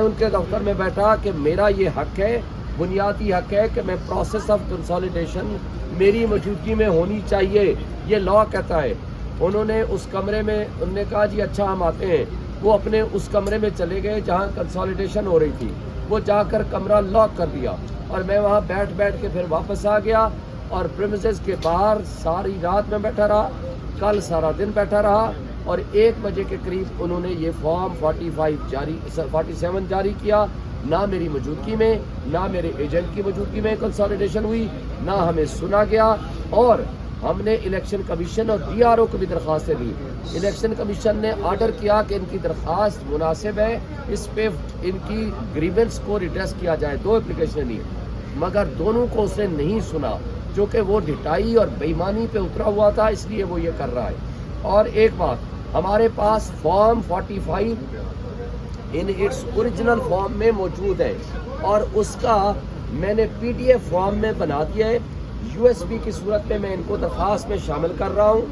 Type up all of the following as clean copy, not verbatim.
ان کے دفتر میں بیٹھا کہ میرا یہ حق ہے، بنیادی حق ہے کہ میں پروسیس آف کنسالیڈیشن میری موجودگی میں ہونی چاہیے، یہ لا کہتا ہے۔ انہوں نے اس کمرے میں انہوں نے کہا جی اچھا ہم آتے ہیں، وہ اپنے اس کمرے میں چلے گئے جہاں کنسالیڈیشن ہو رہی تھی، وہ جا کر کمرہ لاک کر دیا اور میں وہاں بیٹھ کے پھر واپس آ گیا اور پریمیسز کے باہر ساری رات میں بیٹھا رہا، کل سارا دن بیٹھا رہا اور 1 بجے کے قریب انہوں نے یہ فارم 47 جاری کیا۔ نہ میری موجودگی میں، نہ میرے ایجنٹ کی موجودگی میں کنسالیڈیشن ہوئی، نہ ہمیں سنا گیا، اور ہم نے الیکشن کمیشن اور ڈی آر او کو بھی درخواستیں دی۔ الیکشن کمیشن نے آرڈر کیا کہ ان کی درخواست مناسب ہے، اس پہ ان کی گریونس کو ریڈریس کیا جائے، 2 اپلیکیشن دی، مگر دونوں کو اس نے نہیں سنا، جو کہ وہ ڈٹائی اور بےایمانی پہ اترا ہوا تھا، اس لیے وہ یہ کر رہا ہے۔ اور ایک بات، ہمارے پاس form 45 in its original form میں موجود ہے اور اس کا میں نے PDF فارم میں بنا دیا ہے، USB کی صورت میں ان کو درخواست میں شامل کر رہا ہوں،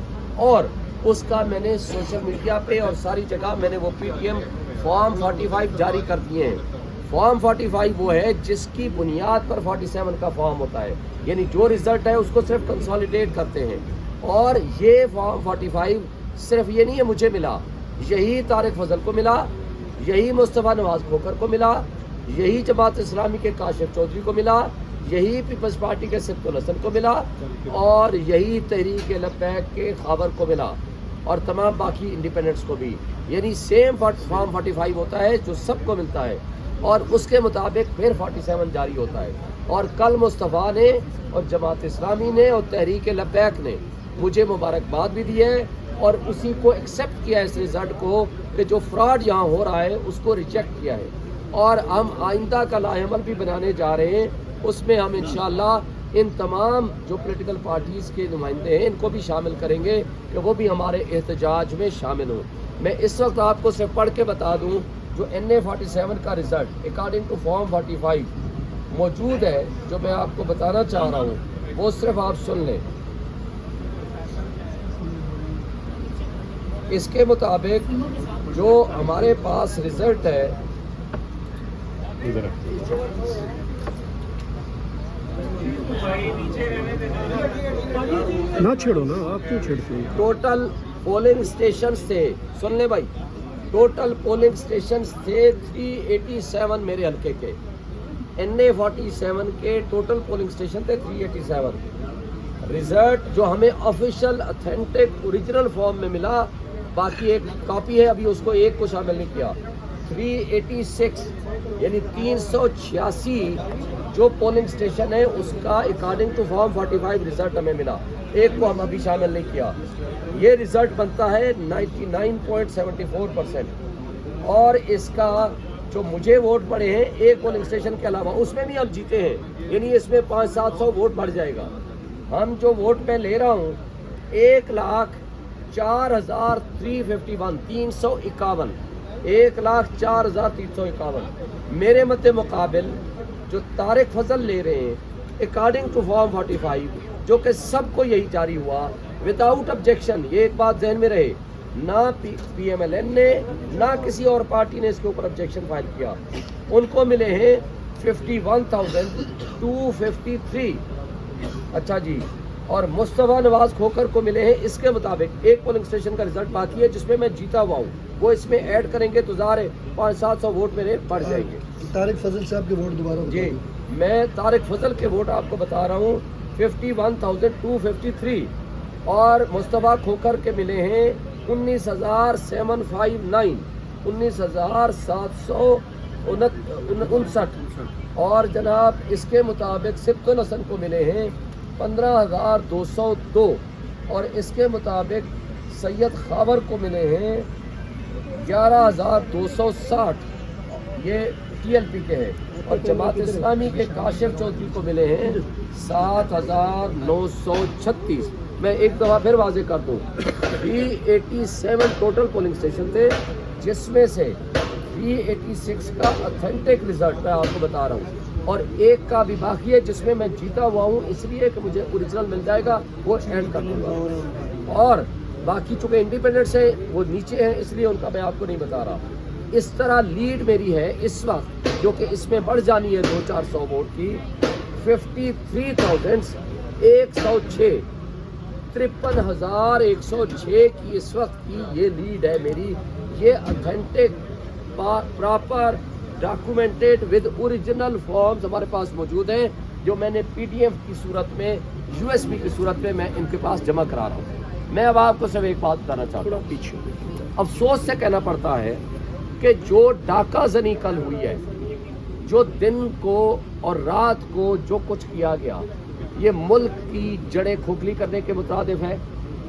اور اس کا میں نے سوشل میڈیا پہ اور ساری جگہ میں نے وہ PDM فارم 45 جاری کر دیے ہیں۔ فارم 45 وہ ہے جس کی بنیاد پر 47 کا فارم ہوتا ہے، یعنی جو رزلٹ ہے اس کو صرف کنسالیڈیٹ کرتے ہیں، اور یہ فارم 45 صرف یہ نہیں ہے مجھے ملا، یہی طارق فضل کو ملا، یہی مصطفیٰ نواز کھوکھر کو ملا، یہی جماعت اسلامی کے کاشف چودھری کو ملا، یہی پیپلز پارٹی کے سبت الحسن کو ملا، اور یہی تحریک لبیک کے خاور کو ملا، اور تمام باقی انڈیپینڈنٹس کو بھی، یعنی سیم فارم 45 ہوتا ہے جو سب کو ملتا ہے، اور اس کے مطابق پھر 47 جاری ہوتا ہے۔ اور کل مصطفیٰ نے اور جماعت اسلامی نے اور تحریک لبیک نے مجھے مبارکباد بھی دی ہے اور اسی کو ایکسیپٹ کیا ہے، اس رزلٹ کو کہ جو فراڈ یہاں ہو رہا ہے اس کو ریجیکٹ کیا ہے، اور ہم آئندہ کا لائحہ عمل بھی بنانے جا رہے ہیں، اس میں ہم انشاءاللہ ان تمام جو پولیٹیکل پارٹیز کے نمائندے ہیں ان کو بھی شامل کریں گے کہ وہ بھی ہمارے احتجاج میں شامل ہوں۔ میں اس وقت آپ کو صرف پڑھ کے بتا دوں، جو NA 47 کا رزلٹ اکارڈنگ ٹو فارم 45 موجود ہے، جو میں آپ کو بتانا چاہ رہا ہوں، وہ صرف آپ سن لیں۔ اس کے مطابق جو ہمارے پاس رزلٹ ہے، نہ چھیڑو نا، آپ کیوں چھیڑتے ہیں؟ ٹوٹل پولنگ اسٹیشنز تھے، سن لیں بھائی، ٹوٹل پولنگ اسٹیشنز تھے 387 میرے حلقے کے، NA 47 کے ٹوٹل پولنگ اسٹیشن تھے 387۔ رزلٹ جو ہمیں آفیشیل اتھینٹک اوریجنل فارم میں ملا، باقی ایک کاپی ہے، ابھی اس کو ایک کو شامل نہیں کیا، 386 یعنی 386 جو پولنگ اسٹیشن ہے اس کا اکارڈنگ ٹو فارم 45 رزلٹ ہمیں ملا، ایک کو ہم ابھی شامل نہیں کیا۔ یہ رزلٹ بنتا ہے 99.74%، اور اس کا جو مجھے ووٹ پڑے ہیں ایک پولنگ اسٹیشن کے علاوہ، اس میں بھی ہم جیتے ہیں، یعنی اس میں 500-700 ووٹ بڑھ جائے گا۔ ہم جو ووٹ میں لے رہا ہوں 1,04,351 1,04,351 میرے مد مقابل جو طارق فضل لے رہے ہیں اکارڈنگ ٹو فارم 45، جو کہ سب کو یہی جاری ہوا وداؤٹ آبجیکشن، یہ ایک بات ذہن میں رہے، نہ PMLN نے نہ کسی اور پارٹی نے اس کے اوپر آبجیکشن فائل کیا، ان کو ملے ہیں 51,253۔ اچھا جی، اور مصطفیٰ نواز کھوکھر کو ملے ہیں اس کے مطابق، ایک پولنگ اسٹیشن کا رزلٹ باقی ہے جس میں میں جیتا ہوا ہوں، وہ اس میں ایڈ کریں گے تو ظاہر ہے 500-700 ووٹ میرے بڑھ جائیں گے۔ طارق فضل صاحب کے ووٹ دوبارہ جی، میں طارق فضل کے ووٹ آپ کو بتا رہا ہوں 51,253، اور مصطفیٰ کھوکھر کے ملے ہیں 19,759 19,759، اور جناب اس کے مطابق سبت الحسن کو ملے ہیں 15,202، اور اس کے مطابق سید خاور کو ملے ہیں 11,260، یہ TLP کے ہیں، اور جماعت اسلامی کے کاشف چودھری کو ملے ہیں 7,936۔ میں ایک دفعہ پھر واضح کر دوں، 387 ٹوٹل پولنگ اسٹیشن تھے، جس میں سے 386 کا اتھینٹک رزلٹ میں آپ کو بتا رہا ہوں، اور ایک کا بھی باقی ہے جس میں میں جیتا ہوا ہوں، اس لیے کہ مجھے اوریجنل مل جائے گا، وہ اینڈ کر دوں گا، اور باقی چونکہ انڈیپینڈنٹس ہیں وہ نیچے ہیں، اس لیے ان کا میں آپ کو نہیں بتا رہا۔ اس طرح لیڈ میری ہے اس وقت جو کہ اس میں بڑھ جانی ہے 200-400 ووٹ کی 53,106 53,106 کی اس وقت کی یہ لیڈ ہے میری. یہ authentic proper documented with original forms ہمارے پاس موجود ہیں جو میں نے PDF کی صورت میں USB کی صورت میں ان کے پاس جمع کرا رہا ہوں. میں اب آپ کو صرف ایک بات بتانا چاہتا ہوں. پیچھے افسوس سے کہنا پڑتا ہے کہ جو ڈاکہ زنی کل ہوئی ہے, جو دن کو اور رات کو جو کچھ کیا گیا, یہ ملک کی جڑیں کھوکھلی کرنے کے مترادف ہے.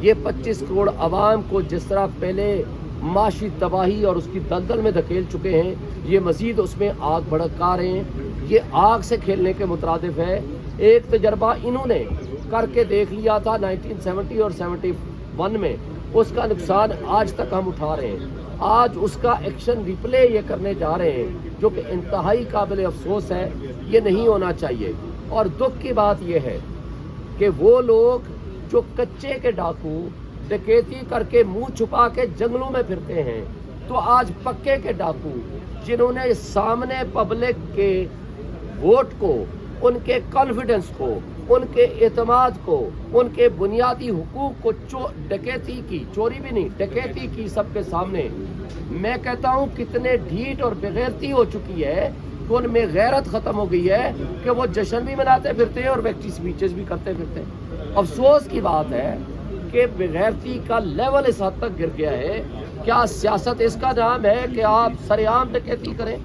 یہ 25 کروڑ عوام کو جس طرح پہلے معاشی تباہی اور اس کی دلدل میں دھکیل چکے ہیں, یہ مزید اس میں آگ بھڑکا رہے ہیں. یہ آگ سے کھیلنے کے مترادف ہے. ایک تجربہ انہوں نے کر کے دیکھ لیا تھا 1970 اور 71 میں, اس کا نقصان آج تک ہم اٹھا رہے ہیں. آج اس کا ایکشن ریپلے یہ کرنے جا رہے ہیں جو کہ انتہائی قابل افسوس ہے. یہ نہیں ہونا چاہیے. اور دکھ کی بات یہ ہے کہ وہ لوگ جو کچے کے ڈاکو ڈکیتی کر کے منہ چھپا کے جنگلوں میں پھرتے ہیں, تو آج پکے کے ڈاکو جنہوں نے سامنے پبلک کے ووٹ کو, ان کے کانفیڈنس کو, ان کے اعتماد کو, ان کے بنیادی حقوق کو ڈکیتی کی, چوری بھی نہیں ڈکیتی کی سب کے سامنے, میں کہتا ہوں کتنے ڈھیٹ اور بغیرتی ہو چکی ہے کہ ان میں غیرت ختم ہو گئی ہے کہ وہ جشن بھی مناتے پھرتے ہیں اور ویکٹی سپیچز بھی کرتے پھرتے ہیں. افسوس کی بات ہے کہ بغیرتی کا لیول اس حد تک گر گیا ہے. کیا سیاست اس کا نام ہے کہ آپ سرعام ڈکیتی کریں؟